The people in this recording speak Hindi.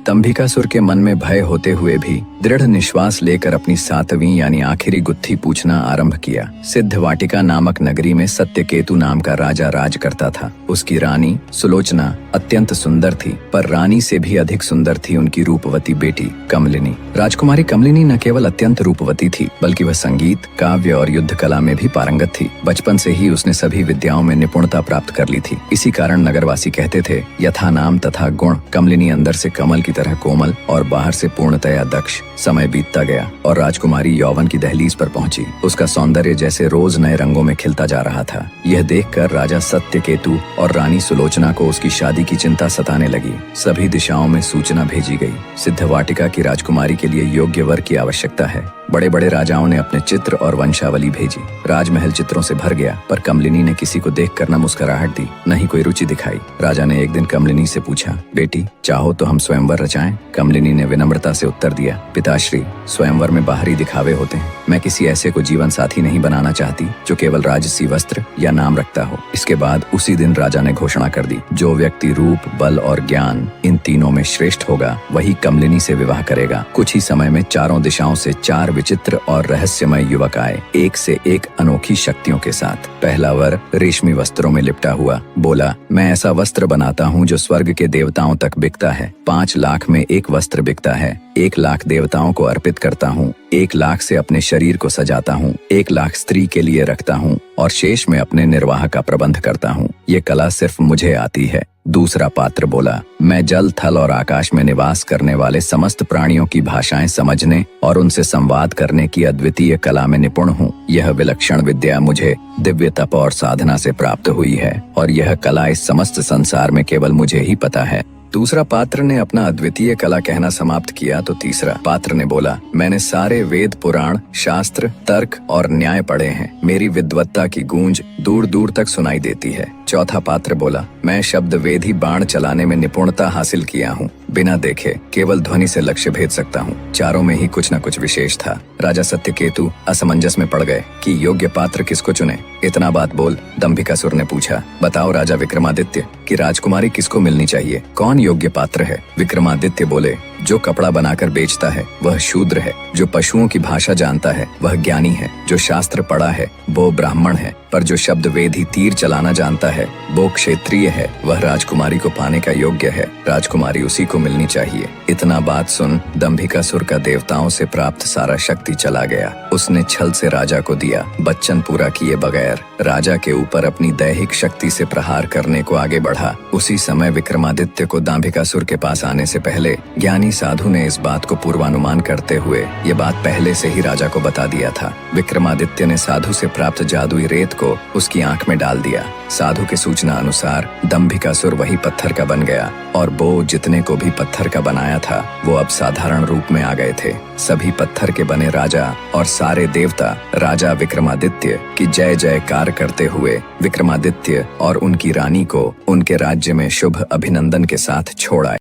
दंभिकासुर के मन में भय होते हुए भी दृढ़ निश्वास लेकर अपनी 7वीं यानी आखिरी गुत्थी पूछना आरंभ किया। सिद्धवाटिका नामक नगरी में सत्यकेतु नाम का राजा राज करता था। उसकी रानी सुलोचना अत्यंत सुंदर थी, पर रानी से भी अधिक सुंदर थी उनकी रूपवती बेटी कमलिनी। राजकुमारी कमलिनी न केवल अत्यंत रूपवती थी, बल्कि वह संगीत, काव्य और युद्ध कला में भी पारंगत थी। बचपन से ही उसने सभी विद्याओं में निपुणता प्राप्त कर ली थी। इसी कारण नगरवासी कहते थे, यथा नाम तथा गुण, कमलिनी अंदर से कमल की तरह कोमल और बाहर से पूर्णतया दक्ष। समय बीतता गया और राजकुमारी यौवन की दहलीज पर पहुंची। उसका सौंदर्य जैसे रोज नए रंगों में खिलता जा रहा था। यह देखकर राजा सत्यकेतु और रानी सुलोचना को उसकी शादी की चिंता सताने लगी। सभी दिशाओं में सूचना भेजी गई, सिद्धवाटिका की राजकुमारी के लिए योग्य वर की आवश्यकता है। बड़े बड़े राजाओं ने अपने चित्र और वंशावली भेजी। राजमहल चित्रों से भर गया, पर कमलिनी ने किसी को देखकर न मुस्कुराहट दी, न ही कोई रुचि दिखाई। राजा ने एक दिन कमलिनी से पूछा, बेटी, चाहो तो हम स्वयंवर रचाएं? कमलिनी ने विनम्रता से उत्तर दिया, पिताश्री, स्वयंवर में बाहरी दिखावे होते हैं। मैं किसी ऐसे को जीवन साथी नहीं बनाना चाहती जो केवल राजसी वस्त्र या नाम रखता हो। इसके बाद उसी दिन राजा ने घोषणा कर दी, जो व्यक्ति रूप, बल और ज्ञान इन तीनों में श्रेष्ठ होगा, वही कमलिनी से विवाह करेगा। कुछ ही समय में चारों दिशाओं से 4 विचित्र और रहस्यमय युवक आए, एक से एक अनोखी शक्तियों के साथ। पहला वर रेशमी वस्त्रों में लिपटा हुआ बोला, मैं ऐसा वस्त्र बनाता हूँ जो स्वर्ग के देवताओं तक बिकता है। 5 लाख में एक वस्त्र बिकता है। 1 लाख देवताओं को अर्पित करता हूँ, 1 लाख से अपने शरीर को सजाता हूँ, 1 लाख स्त्री के लिए रखता हूँ और शेष में अपने निर्वाह का प्रबंध करता हूँ। ये कला सिर्फ मुझे आती है। दूसरा पात्र बोला, मैं जल, थल और आकाश में निवास करने वाले समस्त प्राणियों की भाषाएं समझने और उनसे संवाद करने की अद्वितीय कला में निपुण हूँ। यह विलक्षण विद्या मुझे दिव्य तप और साधना से प्राप्त हुई है और यह कला इस समस्त संसार में केवल मुझे ही पता है। दूसरा पात्र ने अपना अद्वितीय कला कहना समाप्त किया तो तीसरा पात्र ने बोला, मैंने सारे वेद, पुराण, शास्त्र, तर्क और न्याय पढ़े हैं। मेरी विद्वत्ता की गूंज दूर दूर तक सुनाई देती है। चौथा पात्र बोला, मैं शब्द वेधी बाण चलाने में निपुणता हासिल किया हूँ। बिना देखे केवल ध्वनि से लक्ष्य भेद सकता हूँ। चारों में ही कुछ न कुछ विशेष था। राजा सत्यकेतु असमंजस में पड़ गए कि योग्य पात्र किसको चुने। इतना बात बोल दंभिकासुर ने पूछा, बताओ राजा विक्रमादित्य, कि राजकुमारी किसको मिलनी चाहिए? कौन योग्य पात्र है? विक्रमादित्य बोले, जो कपड़ा बनाकर बेचता है वह शूद्र है, जो पशुओं की भाषा जानता है वह ज्ञानी है, जो शास्त्र पढ़ा है वो ब्राह्मण है, पर जो शब्द वेधी तीर चलाना जानता है वो क्षत्रिय है। वह राजकुमारी को पाने का योग्य है। राजकुमारी उसी को मिलनी चाहिए। इतना बात सुन दंभिकासुर का देवताओं से प्राप्त सारा शक्ति चला गया। उसने छल से राजा को दिया। बच्चन पूरा किए बगैर राजा के ऊपर अपनी दैहिक शक्ति से प्रहार करने को आगे बढ़ा। उसी समय विक्रमादित्य को दंभिकासुर के पास आने से पहले ज्ञानी साधु ने इस बात को पूर्वानुमान करते हुए ये बात पहले से ही राजा को बता दिया था। विक्रमादित्य ने साधु से प्राप्त जादुई रेत को उसकी आंख में डाल दिया। साधु की सूचना अनुसार दंभिकासुर वही पत्थर का बन गया और वो जितने को भी पत्थर का बनाया था वो अब साधारण रूप में आ गए थे। सभी पत्थर के बने राजा और सारे देवता राजा विक्रमादित्य की जय जयकार करते हुए विक्रमादित्य और उनकी रानी को उनके राज्य में शुभ अभिनंदन के साथ छोड़ आए।